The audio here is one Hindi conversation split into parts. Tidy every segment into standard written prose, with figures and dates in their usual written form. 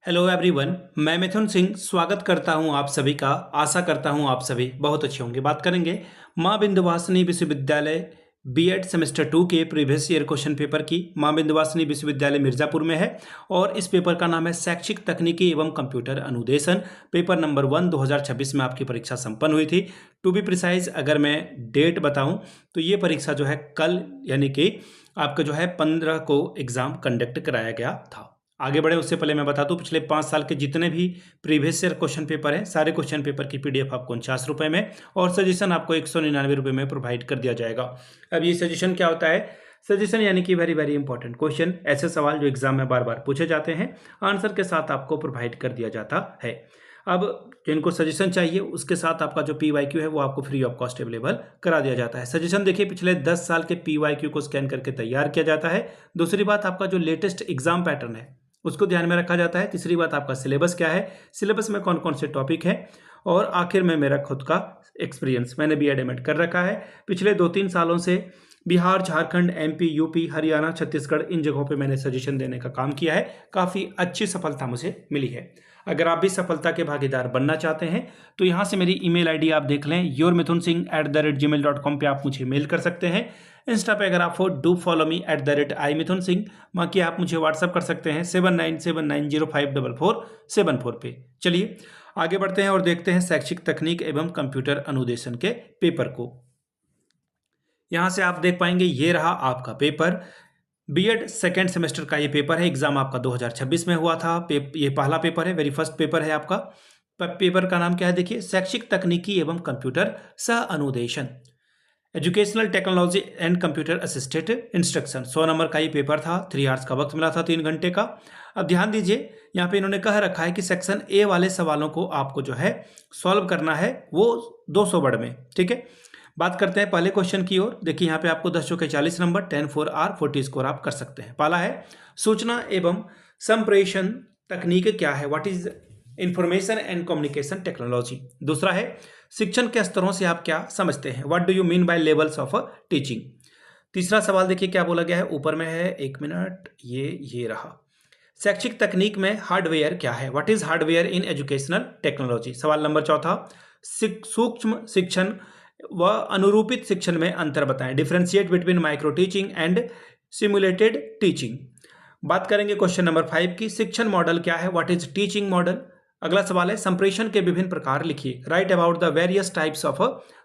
हेलो एवरीवन, मैं मिथुन सिंह स्वागत करता हूं आप सभी का। आशा करता हूं आप सभी बहुत अच्छे होंगे। बात करेंगे मां विंध्यवासिनी विश्वविद्यालय बीएड सेमेस्टर 2 के प्रीवियस ईयर क्वेश्चन पेपर की। मां विंध्यवासिनी विश्वविद्यालय मिर्जापुर में है और इस पेपर का नाम है शैक्षिक तकनीकी एवं कंप्यूटर अनुदेशन। पेपर नंबर 1 2026 में आपकी परीक्षा संपन्न हुई थी। टू बी प्रिसाइज अगर मैं डेट बताऊं तो ये परीक्षा जो है कल यानी कि आपका जो है 15 को एग्जाम कंडक्ट कराया गया था। आगे बढ़े उससे पहले मैं बता दूं पिछले 5 साल के जितने भी प्रीवियस ईयर क्वेश्चन पेपर हैं सारे क्वेश्चन पेपर की पीडीएफ आपको 49 रुपये में और सजेशन आपको 199 रुपये में प्रोवाइड कर दिया जाएगा। अब ये सजेशन क्या होता है? सजेशन यानी कि वेरी वेरी इंपॉर्टेंट क्वेश्चन, ऐसे सवाल जो एग्जाम में बार बार पूछे जाते हैं, आंसर के साथ आपको प्रोवाइड कर दिया जाता है। अब जिनको सजेशन चाहिए उसके साथ आपका जो PYQ है वो आपको फ्री ऑफ कॉस्ट अवेलेबल करा दिया जाता है। सजेशन देखिए पिछले 10 साल के PYQ को स्कैन करके तैयार किया जाता है। दूसरी बात आपका जो लेटेस्ट एग्जाम पैटर्न है उसको ध्यान में रखा जाता है। तीसरी बात आपका सिलेबस क्या है, सिलेबस में कौन कौन से टॉपिक हैं, और आखिर में मेरा खुद का एक्सपीरियंस, मैंने बीएड एमएड कर रखा है। पिछले 2-3 सालों से बिहार, झारखंड, MP, यूपी, हरियाणा, छत्तीसगढ़ इन जगहों पे मैंने सजेशन देने का काम किया है। काफ़ी अच्छी सफलता मुझे मिली है। अगर आप भी सफलता के भागीदार बनना चाहते हैं तो यहाँ से मेरी ईमेल आईडी आप देख लें, yourmithunsingh@gmail.com पे आप मुझे मेल कर सकते हैं। इंस्टा पे अगर आप हो डू फॉलो मी @imithunsingh। बाकी आप मुझे व्हाट्सअप कर सकते हैं 7979054474 पे। चलिए आगे बढ़ते हैं और देखते हैं शैक्षिक तकनीक एवं कंप्यूटर अनुदेशन के पेपर को। यहाँ से आप देख पाएंगे ये रहा आपका पेपर। बीएड सेकेंड सेमेस्टर का ये पेपर है। एग्जाम आपका 2026 में हुआ था। ये पहला पेपर है, वेरी फर्स्ट पेपर है आपका। पेपर का नाम क्या है देखिए, शैक्षिक तकनीकी एवं कंप्यूटर सह अनुदेशन, educational technology and computer assisted instruction. 100 number का ये पेपर था। 3 आवर्स का वक्त मिला था, 3 घंटे का। अब ध्यान दीजिए यहाँ पे इन्होंने कह रखा है कि सेक्शन ए वाले सवालों को आपको जो है सॉल्व करना है वो 200 वर्ड में। ठीक है, बात करते हैं पहले क्वेश्चन की ओर। देखिए यहाँ पे आपको 10 के 40 नंबर, 10 4 R 40 स्कोर आप कर सकते हैं। पहला है सूचना एवं संप्रेषण तकनीक क्या है, what is information and communication technology. दूसरा है शिक्षण के स्तरों से आप क्या समझते हैं, what do you mean by levels of teaching. तीसरा सवाल देखिए क्या बोला गया है, ऊपर में है, 1 मिनट, ये रहा। शैक्षिक तकनीक में हार्डवेयर क्या है, what is hardware in educational technology. सवाल नंबर चौथा, सूक्ष्म शिक्षण व अनुरूपित शिक्षण में अंतर बताएं, differentiate between micro teaching and simulated teaching. बात करेंगे क्वेश्चन नंबर 5 की, शिक्षण मॉडल क्या है, व्हाट इज टीचिंग मॉडल। अगला सवाल है संप्रेषण के विभिन्न प्रकार लिखिए, right about the various types of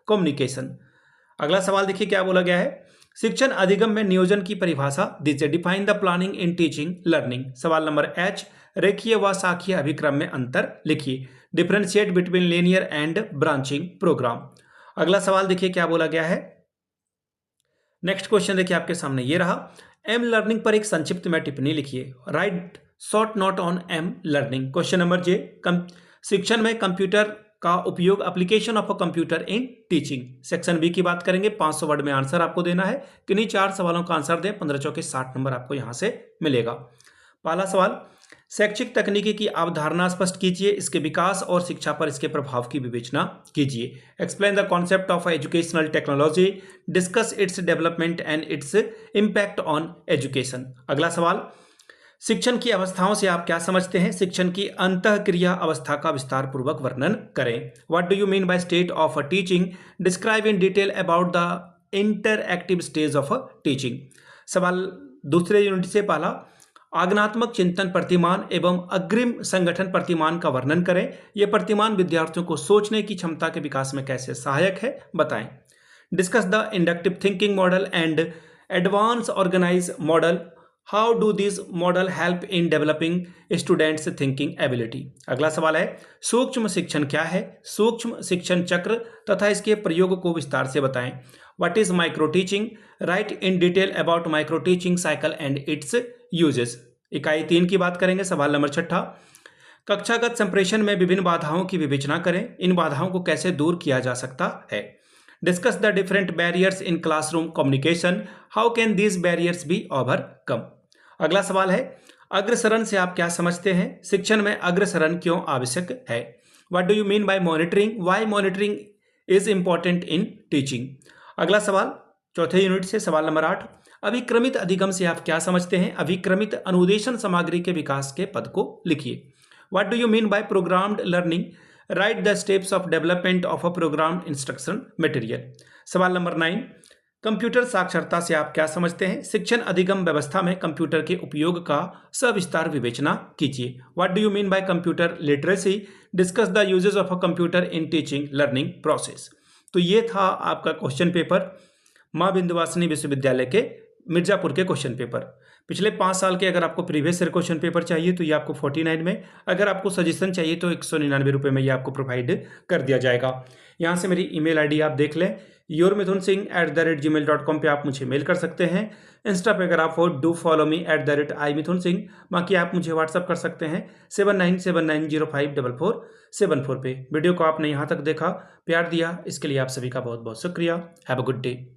communication. अगला सवाल देखिए क्या बोला गया है, शिक्षण अधिगम में नियोजन की परिभाषा दीजिए, define the planning in teaching learning. सवाल नंबर H, रेखीय व शाखीय अभिक्रम में अंतर लिखिए, differentiate between linear and branching programme. अगला सवाल देखिए क्या बोला गया है, नेक्स्ट क्वेश्चन देखिए आपके सामने ये रहा, एम लर्निंग पर एक संक्षिप्त में टिप्पणी लिखिए, right short note on am learning. Question number J, शिक्षण में कंप्यूटर का उपयोग, application of a computer in teaching. Section B की बात करेंगे, 500 वर्ड में आंसर आपको देना है। किन्हीं 4 सवालों का आंसर दें, 15 चौके 60 नंबर आपको यहां से मिलेगा। पहला सवाल, शैक्षिक तकनीकी की अवधारणा स्पष्ट कीजिए, इसके विकास और शिक्षा पर इसके प्रभाव की विवेचना कीजिए। Explain the concept of educational technology, discuss its development and its impact on education. अगला सवाल, शिक्षण की अवस्थाओं से आप क्या समझते हैं, शिक्षण की अंतःक्रिया अवस्था का विस्तार पूर्वक वर्णन करें। What do you mean by state of teaching, describe in detail about the interactive stage of teaching. सवाल दूसरे यूनिट से पहला, आज्ञानात्मक चिंतन प्रतिमान एवं अग्रिम संगठन प्रतिमान का वर्णन करें, यह प्रतिमान विद्यार्थियों को सोचने की क्षमता के विकास में कैसे सहायक है बताएं। Discuss the inductive thinking model and advance organise model, how do this model help in developing students thinking ability. अगला सवाल है, सूक्ष्म शिक्षण क्या है, सूक्ष्म शिक्षण चक्र तथा इसके प्रयोग को विस्तार से बताएं। What is micro teaching, right in detail about micro teaching cycle and it's uses. इकाई 3 की बात करेंगे, सवाल नंबर 6, कक्षागत संप्रेषण में विभिन्न बाधाओं की विवेचना करें, इन बाधाओं को कैसे दूर किया जा सकता है। Discuss the different barriers in classroom communication, how can these barriers be overcome. अगला सवाल है, अग्रसरण से आप क्या समझते हैं, शिक्षण में अग्रसरण क्यों आवश्यक है। What do you mean by monitoring, why monitoring is important in teaching. अगला सवाल चौथे यूनिट से सवाल नंबर 8, अभिक्रमित अधिगम से आप क्या समझते हैं, अभिक्रमित अनुदेशन सामग्री के विकास के पद को लिखिए। What do you mean by programmed learning? Right the steps of development of a programmed instruction material. सवाल नंबर 9, कंप्यूटर साक्षरता से आप क्या समझते हैं? शिक्षण अधिगम व्यवस्था में कंप्यूटर के उपयोग का सविस्तार विवेचना कीजिए। What do you mean by computer literacy? Discuss the uses of a computer in teaching learning process. तो ये था आपका क्वेश्चन पेपर, माँ विंध्यवासिनी विश्वविद्यालय के मिर्जापुर के क्वेश्चन पेपर। पिछले 5 साल के अगर आपको प्रीवियस ईयर क्वेश्चन पेपर चाहिए तो ये आपको 49 में, अगर आपको सजेशन चाहिए तो 199 रुपये में ये आपको प्रोवाइड कर दिया जाएगा। यहाँ से मेरी ईमेल आईडी आप देख लें, yourmithunsingh@gmail.com पे आप मुझे मेल कर सकते हैं। इंस्टा पे अगर आप हो डू फॉलो मी @imithunsingh। बाकी आप मुझे व्हाट्सअप कर सकते हैं 7979054474 पे। वीडियो को आपने यहाँ तक देखा, प्यार दिया, इसके लिए आप सभी का बहुत बहुत शुक्रिया। Have a good day.